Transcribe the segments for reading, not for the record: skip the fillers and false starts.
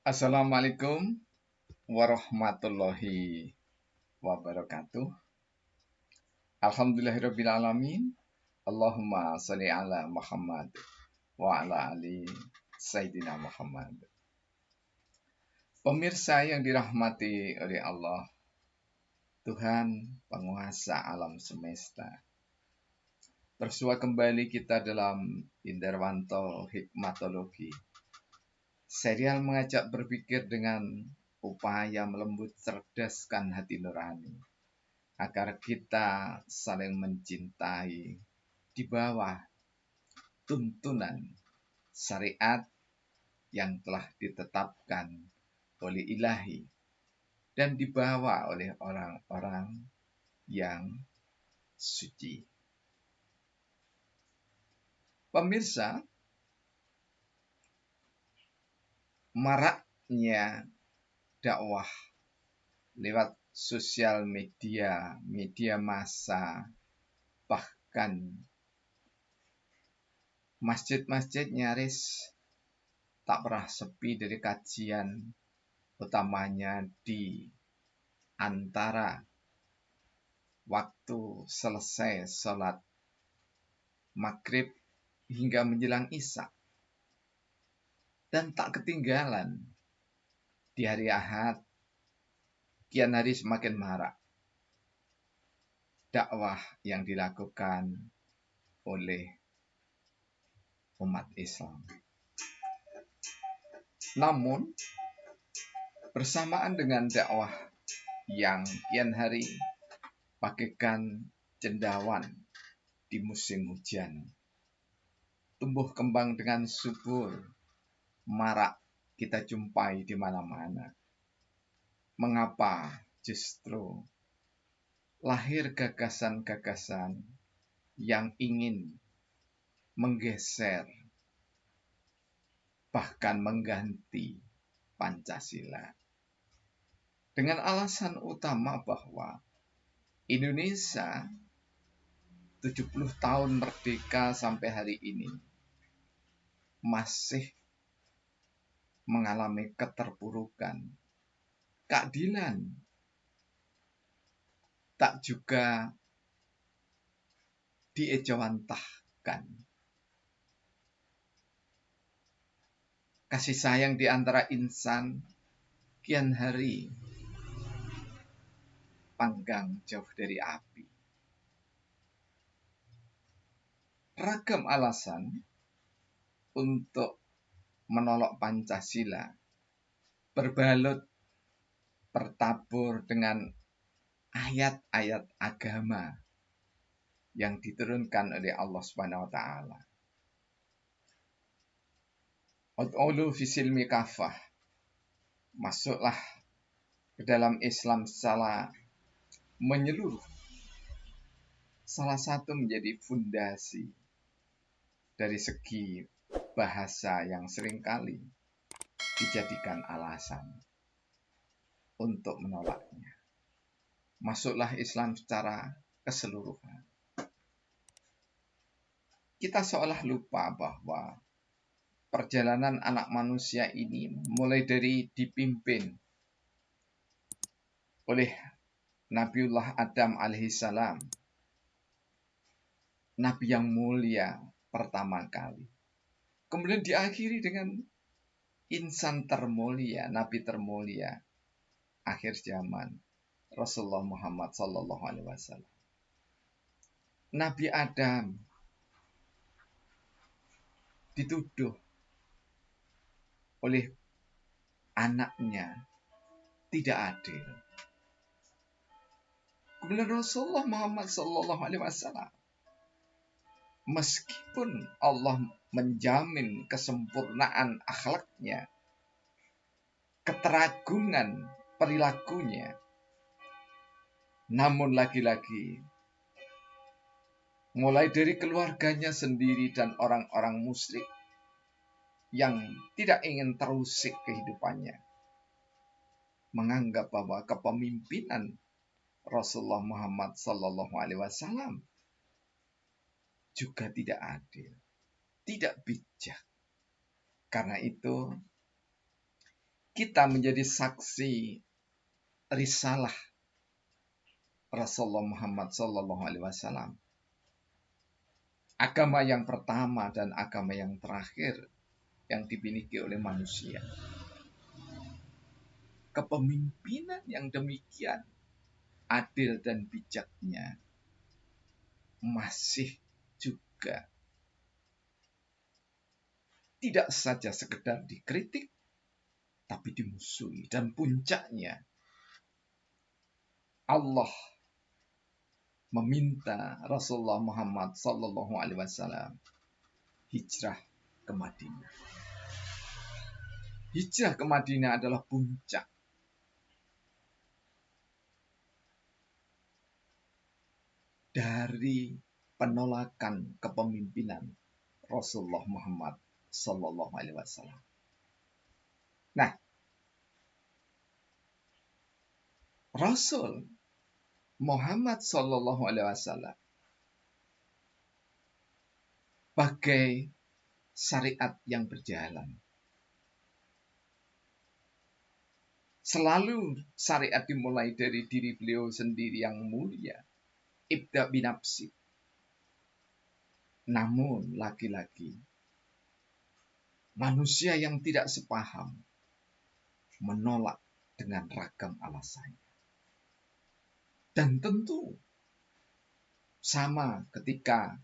Assalamualaikum warahmatullahi wabarakatuh. Alhamdulillahirrabbilalamin. Allahumma sholli ala Muhammad wa ala ali Sayyidina Muhammad. Pemirsa yang dirahmati oleh Allah, Tuhan penguasa alam semesta. Bersua kembali kita dalam Indarwanto Hikmatologi. Serial mengajak berpikir dengan upaya melembut cerdaskan hati nurani, agar kita saling mencintai di bawah tuntunan syariat yang telah ditetapkan oleh Ilahi dan dibawa oleh orang-orang yang suci. Pemirsa, maraknya dakwah lewat sosial media, media massa, bahkan masjid-masjid nyaris tak pernah sepi dari kajian, utamanya di antara waktu selesai sholat maghrib hingga menjelang isya. Dan tak ketinggalan di hari Ahad, kian hari semakin marak dakwah yang dilakukan oleh umat Islam. Namun, bersamaan dengan dakwah yang kian hari bagaikan cendawan di musim hujan, tumbuh kembang dengan subur, marak kita jumpai di mana-mana. Mengapa justru lahir gagasan-gagasan yang ingin menggeser, bahkan mengganti Pancasila, dengan alasan utama bahwa Indonesia 70 tahun merdeka sampai hari ini masih mengalami keterpurukan, keadilan tak juga diejawantahkan. Kasih sayang di antara insan kian hari panggang jauh dari api. Ragam alasan untuk menolak Pancasila berbalut bertabur dengan ayat-ayat agama yang diturunkan oleh Allah Subhanahu wa taala. Ud'ulu fi silmi kafah. Masuklah ke dalam Islam secara menyeluruh. Salah satu menjadi fondasi dari segi bahasa yang seringkali dijadikan alasan untuk menolaknya. Masuklah Islam secara keseluruhan. Kita seolah lupa bahwa perjalanan anak manusia ini mulai dari dipimpin oleh Nabiullah Adam alaihissalam, Nabi yang mulia pertama kali. Kemudian diakhiri dengan insan termulia, Nabi termulia akhir zaman, Rasulullah Muhammad sallallahu alaihi wasallam. Nabi Adam dituduh oleh anaknya tidak adil. Kemudian Rasulullah Muhammad sallallahu alaihi wasallam, meskipun Allah menjamin kesempurnaan akhlaknya, keteragungan perilakunya, namun lagi-lagi mulai dari keluarganya sendiri dan orang-orang musyrik yang tidak ingin terusik kehidupannya, menganggap bahwa kepemimpinan Rasulullah Muhammad sallallahu alaihi wasallam juga tidak adil, tidak bijak. Karena itu kita menjadi saksi risalah Rasulullah Muhammad SAW. Agama yang pertama dan agama yang terakhir yang dimiliki oleh manusia. Kepemimpinan yang demikian adil dan bijaknya masih juga tidak saja sekedar dikritik, tapi dimusuhi. Dan puncaknya, Allah meminta Rasulullah Muhammad SAW hijrah ke Madinah. Hijrah ke Madinah adalah puncak dari penolakan kepemimpinan Rasulullah Muhammad SAW. Nah, Rasul Muhammad SAW bagai syariat yang berjalan. Selalu syariat dimulai dari diri beliau sendiri yang mulia. Ibda binafsi. Namun lagi-lagi manusia yang tidak sepaham menolak dengan ragam alasan. Dan tentu sama ketika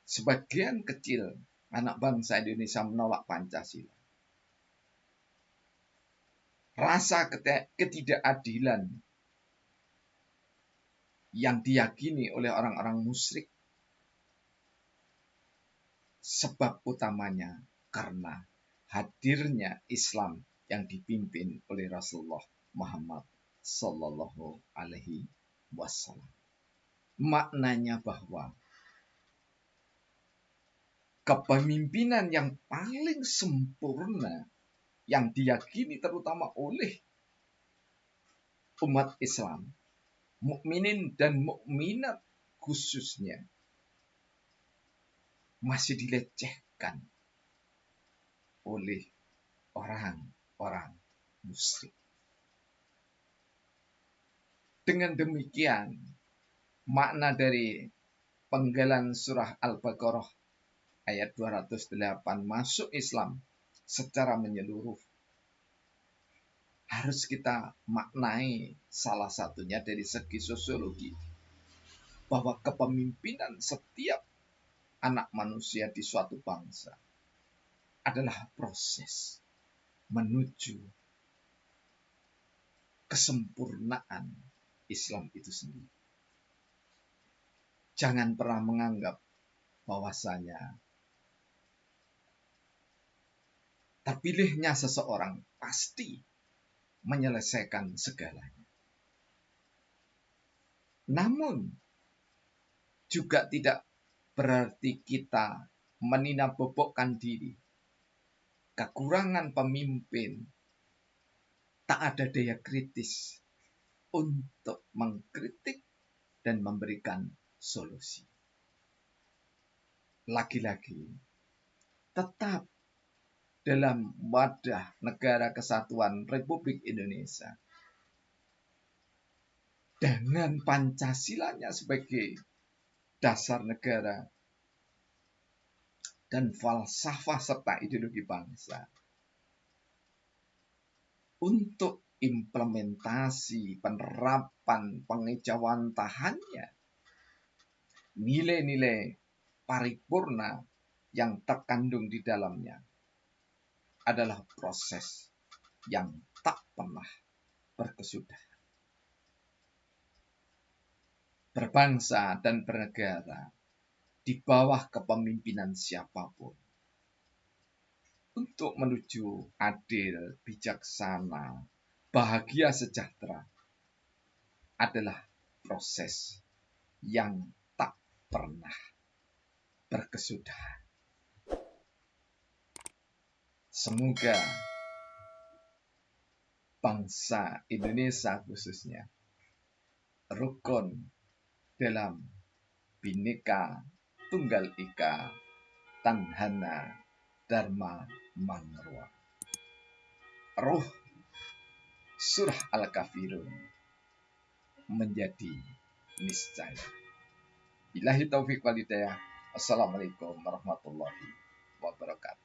sebagian kecil anak bangsa Indonesia menolak Pancasila. Rasa ketidakadilan yang diyakini oleh orang-orang musyrik, sebab utamanya karena hadirnya Islam yang dipimpin oleh Rasulullah Muhammad Sallallahu Alaihi Wasallam. Maknanya bahwa kepemimpinan yang paling sempurna yang diyakini terutama oleh umat Islam, mukminin dan mukminat khususnya, masih dilecehkan oleh orang-orang musyrik. Dengan demikian, makna dari penggalan surah Al-Baqarah ayat 208 masuk Islam secara menyeluruh harus kita maknai salah satunya dari segi sosiologi, bahwa kepemimpinan setiap anak manusia di suatu bangsa adalah proses menuju kesempurnaan Islam itu sendiri. Jangan pernah menganggap bahwasanya terpilihnya seseorang pasti menyelesaikan segalanya. Namun juga tidak berarti kita meninabobokkan diri. Kekurangan pemimpin, tak ada daya kritis untuk mengkritik dan memberikan solusi. Lagi-lagi, tetap dalam wadah negara kesatuan Republik Indonesia, dengan Pancasilanya sebagai dasar negara dan falsafah serta ideologi bangsa, untuk implementasi penerapan pengejawantahannya, nilai-nilai paripurna yang terkandung di dalamnya adalah proses yang tak pernah berkesudahan. Berbangsa dan bernegara di bawah kepemimpinan siapapun untuk menuju adil, bijaksana, bahagia, sejahtera adalah proses yang tak pernah berkesudahan. Semoga bangsa Indonesia khususnya rukun dalam Bhinneka Tunggal Ika, Tanhana Dharma Mangrua. Ruh surah Al-Kafirun menjadi niscaya. Billahi taufiq wal hidayah. Assalamualaikum warahmatullahi wabarakatuh.